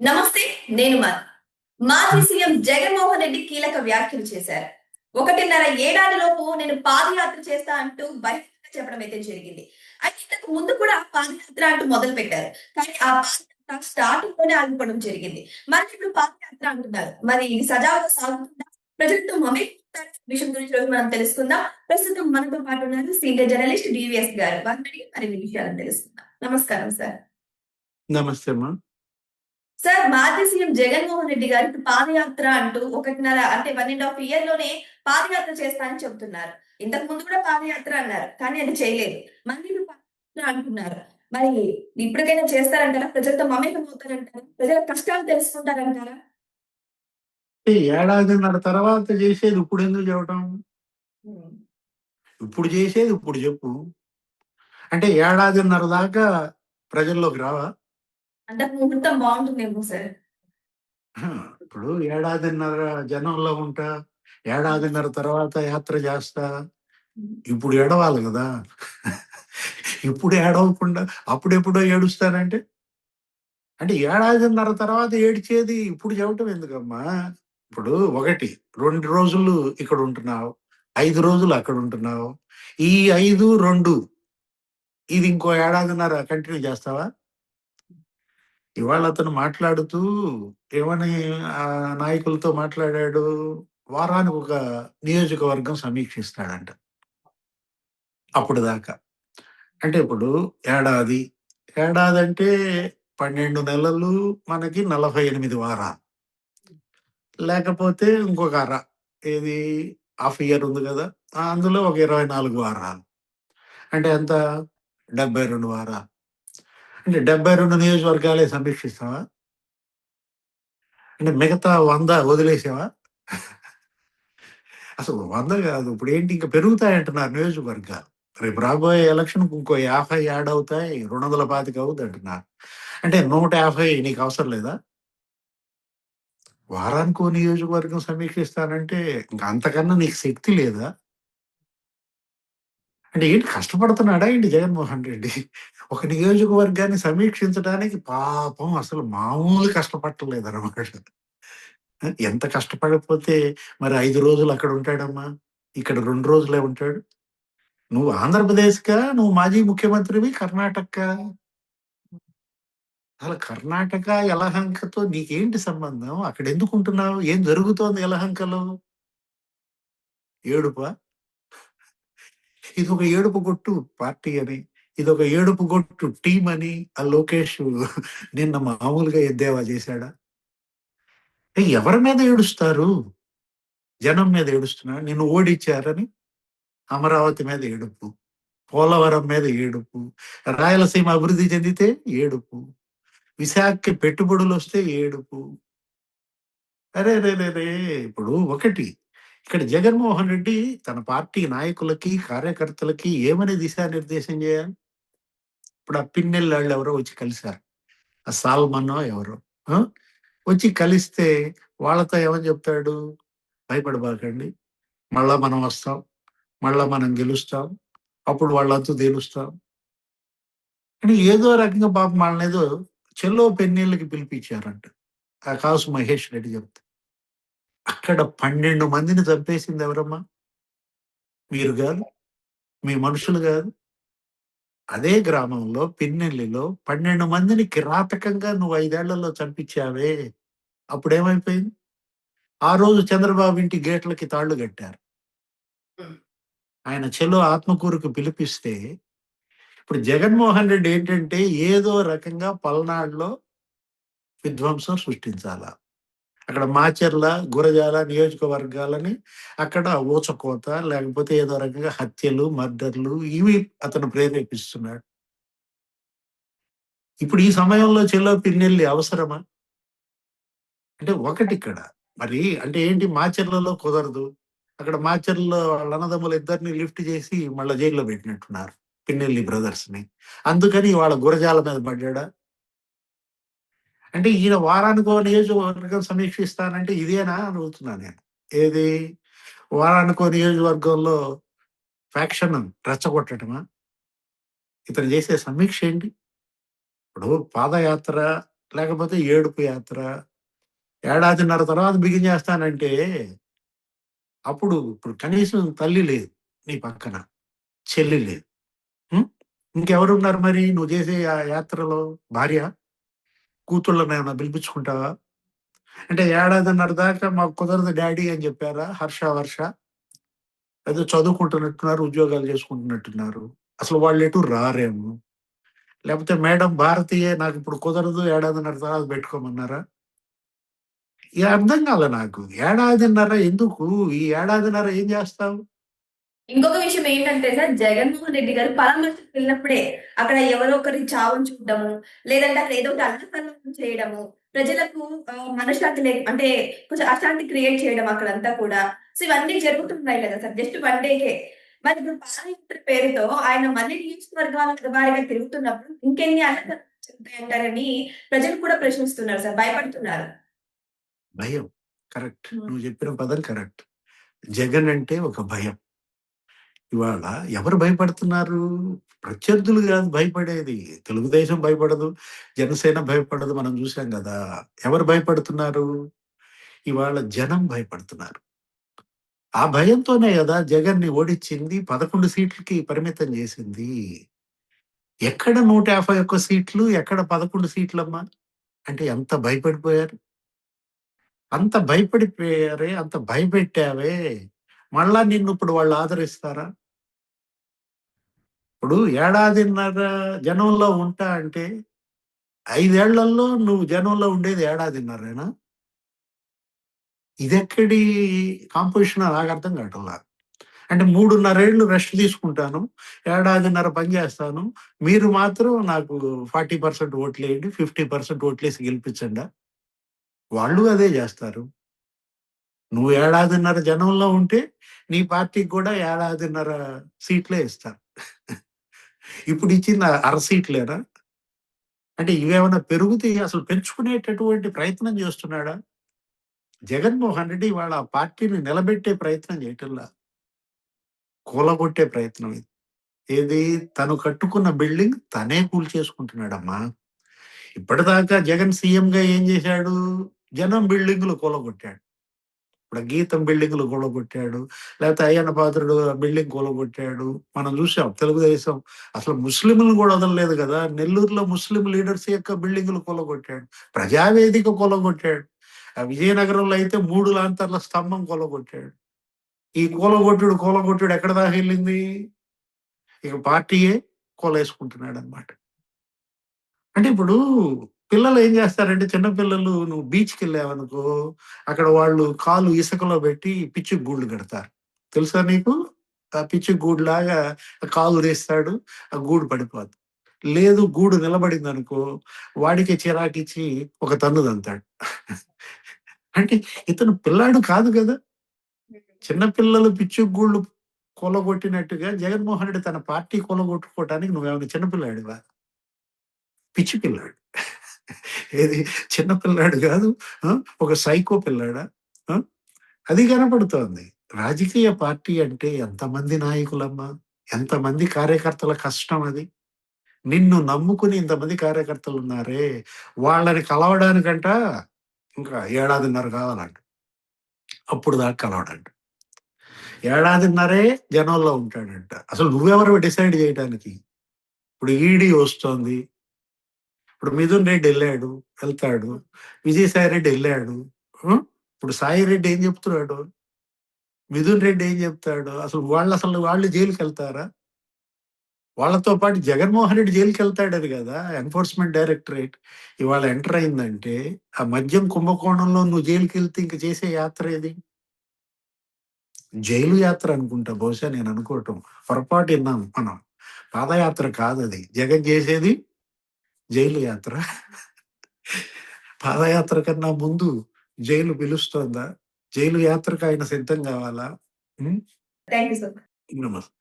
నమస్తే. నేను మాజీ సీఎం జగన్మోహన్ రెడ్డి కీలక వ్యాఖ్యలు చేశారు. 1.5 ఏడాదిలోపు నేను పాదయాత్ర చేస్తా అంటూ బహిరంగంగా చెప్పడం అయితే జరిగింది. అయితే ఇంతకు ముందు కూడా పాదయాత్ర అంటూ మొదలుపెట్టారు. కానీ ఆ పాదయాత్ర స్టార్టింగ్‌లోనే ఆగిపోవడం జరిగింది. మరి ఇప్పుడు పాదయాత్ర అంటున్నారు. మరి ఇది సజావుగా సాగుతుందా? ప్రజలతో మమేకమవుతారా? విషయం గురించి ఈరోజు మనం తెలుసుకుందాం. ప్రస్తుతం మనతో పాటు ఉన్నారు సీనియర్ జర్నలిస్ట్ డివిఎస్ గారు. వారిని అడిగి మరిన్ని విషయాలను తెలుసుకుందాం. నమస్కారం సార్. నమస్తే అమ్మా. సార్, మాజీ సీఎం జగన్మోహన్ రెడ్డి గారు ఇప్పుడు పాదయాత్ర అంటూ 1.5 అంటే 1½ ఇయర్ లోనే పాదయాత్ర చేస్తా అని చెప్తున్నారు. ఇంతకు ముందు కూడా పాదయాత్ర అన్నారు. కానీ అది చేయలేదు. మళ్ళీ ఇప్పుడు పాదయాత్ర అంటున్నారు. మరి ఇప్పటికైనా చేస్తారంటారా? ప్రజలతో మమేకం అవుతారంటారా? ప్రజల కష్టాలు తెలుసుకుంటారంటారా? ఏడాదిన్నర తర్వాత చేసేది ఇప్పుడు ఎందుకు చెప్పటం? హ్మ్. ఇప్పుడు చేసేది ఇప్పుడు చెప్పు. అంటే ఏడాదిన్నర దాకా ప్రజల్లోకి రావా? అంతకు ముహూర్తం బావుంటుందేమో సార్. ఇప్పుడు ఏడాదిన్నర జనంలో ఉంటా, ఏడాదిన్నర తర్వాత యాత్ర చేస్తా. హ్మ్. ఇప్పుడు ఏడవాలి కదా! ఇప్పుడు ఏడవకుండా అప్పుడెప్పుడో ఏడుస్తానంటే? అంటే ఏడాదిన్నర తర్వాత ఏడ్చేది ఇప్పుడు చెప్పటం ఎందుకమ్మా? ఇప్పుడు 1, 2 రోజులు ఇక్కడ ఉంటున్నావు. 5 రోజులు అక్కడ ఉంటున్నావు. ఈ 5, 2 ఇది ఇంకో ఏడాదిన్నర కంటిన్యూ చేస్తావా? ఇవాళ అతను మాట్లాడుతూ ఏమని నాయకులతో మాట్లాడాడు? వారానికి ఒక నియోజకవర్గం సమీక్షిస్తాడంట. అప్పటిదాకా. అంటే ఇప్పుడు ఏడాది. ఏడాదంటే 12 నెలలు మనకి 48 వారాలు. లేకపోతే ఇంకొక ఏది హాఫ్ ఇయర్ ఉంది గదా! అందులో ఒక 24 వారాలు. అంటే ఎంత? 72 వారాలు. అంటే 72 నియోజకవర్గాలే సమీక్షిస్తావా? అంటే మిగతా 100 వదిలేసావా? అసలు 100 గాదు. ఇప్పుడేంటి ఇంక పెరుగుతాయంటున్నారు నియోజకవర్గాలు. రేపు రాబోయే ఎలక్షన్‌కి ఇంకో 50 యాడ్ అవుతాయి. 225 అవుద్దంటున్నారు. అంటే 150 నీకు అవసరం లేదా? వారానికో నియోజకవర్గం సమీక్షిస్తానంటే ఇంక అంతకన్నా నీకు శక్తి లేదా? అంటే ఏంటి కష్టపడుతున్నాడా ఏంటి జగన్మోహన్ రెడ్డి? ఒక నియోజకవర్గాన్ని సమీక్షించడానికి పాపం అసలు మామూలు కష్టపడలేదన్నమాట. ఎంత కష్టపడకపోతే మరి 5 రోజులు అక్కడ ఉంటాడమ్మా. ఇక్కడ 2 రోజులే ఉంటాడు. నువ్వు ఆంధ్రప్రదేశ్‌కా? నువ్వు మాజీ ముఖ్యమంత్రివి కర్ణాటకకా? అసలు కర్ణాటక, యలహంకతో నీకేంటి సంబంధం? అక్కడెందుకుంటున్నావు? ఏం జరుగుతోంది యలహంకలో? ఏడుపా? ఇదొక ఏడుపు గొట్టు పార్టీ అని. ఇదొక ఏడుపు గొట్టు టీమ్ అని ఆ లోకేష్ నిన్న మామూలుగా ఎద్దేవా చేశాడా? ఎవరి మీద ఏడుస్తారు? జనం మీద ఏడుస్తున్నారా? నిన్ను ఓడించారని అమరావతి మీద ఏడుపు. పోలవరం మీద ఏడుపు. రాయలసీమ అభివృద్ధి చెందితే ఏడుపు. విశాఖకి పెట్టుబడులొస్తే ఏడుపు. అరెరెరెరే! ఇప్పుడు ఒకటి ఇక్కడ జగన్మోహన్ రెడ్డి తన పార్టీ నాయకులకి, కార్యకర్తలకి ఏమని దిశానిర్దేశం చేయాలి? ఇప్పుడు ఆ పిన్నెల్లాళ్ళెవరో వచ్చి కలిసారు. ఆ సాల్మనో ఎవరో. ఆ! వచ్చి కలిస్తే వాళ్ళతో ఏమని చెప్తాడు? భయపడబాకండి. మళ్ళా మనం వస్తాం. మళ్ళా మనం గెలుస్తాం. అప్పుడు వాళ్ళంతు తేలుస్తాం. అని ఏదో రకంగా పాపం వాళ్ళనేదో చెల్లో పెన్నీళ్ళకి పిలిపిచ్చారంట. ఆ కాసు మహేష్ రెడ్డి చెప్తే. అక్కడ 12 మందిని చంపేసింది ఎవరమ్మా? మీరు గాదు. మీ మనుషులు గాదు. అదే గ్రామంలో పిన్నెల్లిలో 12 మందిని కిరాతకంగా నువ్వు 5 ఏళ్లలో చంపించావే! అప్పుడేమైపోయింది? ఆ రోజు చంద్రబాబు ఇంటి గేట్లకి తాళ్లు కట్టారు. హ్మ్. ఆయన చెలో ఆత్మకూరుకు పిలిపిస్తే, ఇప్పుడు జగన్మోహన్ రెడ్డి ఏంటంటే ఏదో రకంగా పల్నాడులో విధ్వంసం సృష్టించాలా. అక్కడ మాచర్ల, గురజాల నియోజకవర్గాలని అక్కడ ఊచకోత లేకపోతే ఏదో రకంగా హత్యలు, మర్డర్‌లు ఇవి అతను ప్రేరేపిస్తున్నాడు. ఇప్పుడు ఈ సమయంలో చెలో పిన్నెల్లి అవసరమా? అంటే ఒకటిక్కడ. మరి అంటే ఏంటి మాచర్లలో కుదరదు. అక్కడ మాచర్లలో వాళ్ళ అన్నదమ్ములిద్దరిని లిఫ్ట్ చేసి మళ్ళా జైల్‌లో పెట్టినట్టున్నారు. పిన్నెల్లి బ్రదర్స్‌ని. అందుకని ఇవాళ గురజాల మీద పడ్డాడా? అంటే ఈయన వారానికో నియోజకవర్గం సమీక్షిస్తానంటే ఇదేనా అని అడుగుతున్నా నేను. ఏది? వారానికో నియోజకవర్గంలో ఫ్యాక్షన్ రెచ్చగొట్టటమా? ఇతను చేసే సమీక్ష ఏంటి? ఇప్పుడు పాదయాత్ర లేకపోతే ఏడుపు యాత్ర. ఏడాదిన్నర తర్వాత బిగిన్ చేస్తానంటే, అప్పుడు ఇప్పుడు కనీసం తల్లి లేదు నీ పక్కన, చెల్లి లేదు. హ్మ్. ఇంకెవరున్నారు మరి నువ్వు చేసే ఆ యాత్రలో? భార్య, కూతుళ్ళనేమన్నా పిలిపించుకుంటావా? అంటే ఏడాదిన్నర దాకా మాకు కుదరదు డ్యాడీ అని చెప్పారా హర్ష, వర్ష? ఏదో చదువుకుంటున్నట్టున్నారు, ఉద్యోగాలు చేసుకుంటున్నట్టున్నారు. అసలు వాళ్ళెటు రారేమో. లేకపోతే మేడం భారతీయే నాకిప్పుడు కుదరదు ఏడాదిన్నర తర్వాత పెట్టుకోమన్నారా? ఇగ అర్థం కాలే నాకు. ఏడాదిన్నర ఎందుకు? ఈ ఏడాదిన్నర ఏం చేస్తావు? ఇంకొక విషయం ఏంటంటే సార్, జగన్మోహన్ రెడ్డి గారు పరామర్శకు వెళ్ళినప్పుడే అక్కడ ఎవరో ఒకరి చావును చూడడము, లేదంటే అక్కడ ఏదో ఒకటి అల్లకల్లోలం చేయడము, ప్రజలకు మనశ్శాంతి అంటే కొంచెం అశాంతి క్రియేట్ చేయడం అక్కడంతా కూడా. సో ఇవన్నీ జరుగుతున్నాయి కదా సార్, జస్ట్ 1 డేకే. మరి ఇప్పుడు పాదయాత్ర పేరుతో ఆయన మళ్ళీ నియోజకవర్గాల వారీగా తిరుగుతున్నప్పుడు ఇంకెన్ని అల్లకల్లోలాలు జరుగుతాయంటారని ప్రజలు కూడా ప్రశ్నిస్తున్నారు సార్, భయపడుతున్నారు. భయం. కరెక్ట్. హ్మ్. నువ్వు చెప్పిన పదం కరెక్ట్. జగన్ అంటే ఒక భయం. ఇవాళ ఎవరు భయపడుతున్నారు? ప్రత్యర్థులు గాదు భయపడేది. తెలుగుదేశం భయపడదు, జనసేన భయపడదు. మనం చూసాం గదా! ఎవరు భయపడుతున్నారు? ఇవాళ జనం భయపడుతున్నారు. ఆ భయంతోనే గదా జగన్‌ని ఓడించింది. 11 సీట్లకి పరిమితం జేసింది. ఎక్కడ 151 సీట్లు, ఎక్కడ 11 సీట్లమ్మా? అంటే ఎంత భయపడిపోయారు? అంత భయపడిపోయారే, అంత భయపెట్టావే, మళ్ళా నిన్నిప్పుడు వాళ్ళు ఆదరిస్తారా? ఇప్పుడు ఏడాదిన్నర జనంలో ఉంటా అంటే, 5 ఏళ్లలో నువ్వు జనంలో ఉండేది ఏడాదిన్నరేనా? ఇదెక్కడి కాంపోజిషనో నాకర్థం కావటంలా. అంటే 3.5 ఏళ్ళు రెస్ట్ తీసుకుంటాను. ఏడాదిన్నర పని చేస్తాను. మీరు మాత్రం నాకు 40% ఓట్లేయండి, 50% ఓట్లేసి గెలిపించండా? వాళ్ళు అదే జేస్తారు. నువ్వు ఏడాదిన్నర జనంలో ఉంటే, నీ పార్టీకి గూడా ఏడాదిన్నర సీట్లే ఇస్తారు. ఇప్పుడిచ్చింది అర సీట్లేనా? అంటే ఇవేమన్నా పెరుగుతాయి అసలు పెంచుకునేటటువంటి ప్రయత్నం చేస్తున్నాడా? జగన్మోహన్ రెడ్డి ఇవాళ ఆ పార్టీని నిలబెట్టే ప్రయత్నం చేయటంలా. కూలగొట్టే ప్రయత్నం ఇది. ఏది? తను కట్టుకున్న బిల్డింగ్ తనే కూల్చేసుకుంటున్నాడమ్మా. ఇప్పటిదాకా జగన్ సీఎంగా ఏం చేశాడు? జనం బిల్డింగులు కూలగొట్టాడు. ఇప్పుడు గీతం బిల్డింగులు కూలగొట్టాడు. లేకపోతే అయ్యన్న పాత్రుడు బిల్డింగ్ కూలగొట్టాడు. మనం చూసాం తెలుగుదేశం అసలు ముస్లింలను కూడా వదలలేదు కదా! నెల్లూరులో ముస్లిం లీడర్స్ యొక్క బిల్డింగులు కూలగొట్టాడు. ప్రజావేదిక కూలగొట్టాడు. విజయనగరంలో అయితే 3 లాంతర్ల స్తంభం కూలగొట్టాడు. ఈ కూలగొట్టుడు ఎక్కడి దాకా ఎళ్ళింది? ఇక పార్టీయే కూలేసుకుంటున్నాడనమాట. అంటే ఇప్పుడు పిల్లలు ఏం చేస్తారంటే చిన్న పిల్లలు నువ్వు బీచ్‌కెళ్ళావనుకో, అక్కడ వాళ్ళు కాలు ఇసుకలో పెట్టి పిచ్చుక గూళ్ళు కడతారు. తెలుసా నీకు? ఆ పిచ్చుక గూడులాగా కాలు తీస్తాడు. ఆ గూడు పడిపోద్ది. లేదు గూడు నిలబడిందనుకో, వాడికే చిరాకిచ్చి ఒక తన్ను తంతాడు. అంటే ఇతను పిల్లాడు కాదు గదా! చిన్న పిల్లలు పిచ్చుక గూళ్ళు కూలగొట్టినట్టుగా జగన్మోహన్ రెడ్డి తన పార్టీ కూలగొట్టుకోవటానికి నువ్వేమైనా చిన్న పిల్లాడివా? పిచ్చి పిల్లాడు. ఏది చిన్న పిల్లాడు గాదు. ఆ! ఒక సైకో పిల్లాడా? ఆ! అది కనపడుతోంది. రాజకీయ పార్టీ అంటే ఎంతమంది నాయకులమ్మా! ఎంతమంది కార్యకర్తల కష్టం అది. నిన్ను నమ్ముకుని ఇంతమంది కార్యకర్తలున్నారే, వాళ్ళని కలవడానికంట ఇంకా ఏడాదిన్నర కావాలంట. అప్పుడు దాకా కలవడంట. ఏడాదిన్నరే జనంలో ఉంటాడంట. అసలు నువ్వెవరివి డిసైడ్ చేయటానికి? ఇప్పుడు ఈడీ వస్తోంది. ఇప్పుడు మిథున్ రెడ్డి వెళ్తాడు. విజయసాయి రెడ్డి ఎళ్ళాడు. హ్మ్. ఇప్పుడు సాయి రెడ్డి ఏం చెప్తున్నాడు? మిథున్ రెడ్డి ఏం చెప్తాడు? వాళ్ళు జైలుకెళ్తారా? వాళ్ళతో పాటు జగన్మోహన్ రెడ్డి జైలుకెళ్తాడని గదా! ఎన్ఫోర్స్‌మెంట్ డైరెక్టరేట్ ఇవాళ ఎంటర్ అయిందంటే, ఆ మద్యం కుంభకోణంలో నువ్వు జైలుకెళ్తే ఇంక చేసే యాత్ర ఏది? జైలు యాత్ర అనుకుంటా బహుశా నేను అనుకోవటం. పొరపాటు ఇన్నాం మనం. పాదయాత్ర కాదది. జగన్ చేసేది జైలు యాత్ర. పాదయాత్ర కన్నా ముందు జైలు పిలుస్తోందా? జైలు యాత్రకు ఆయన సిద్ధం గావాలా? హ్మ్. Thank you sir. నమస్తే.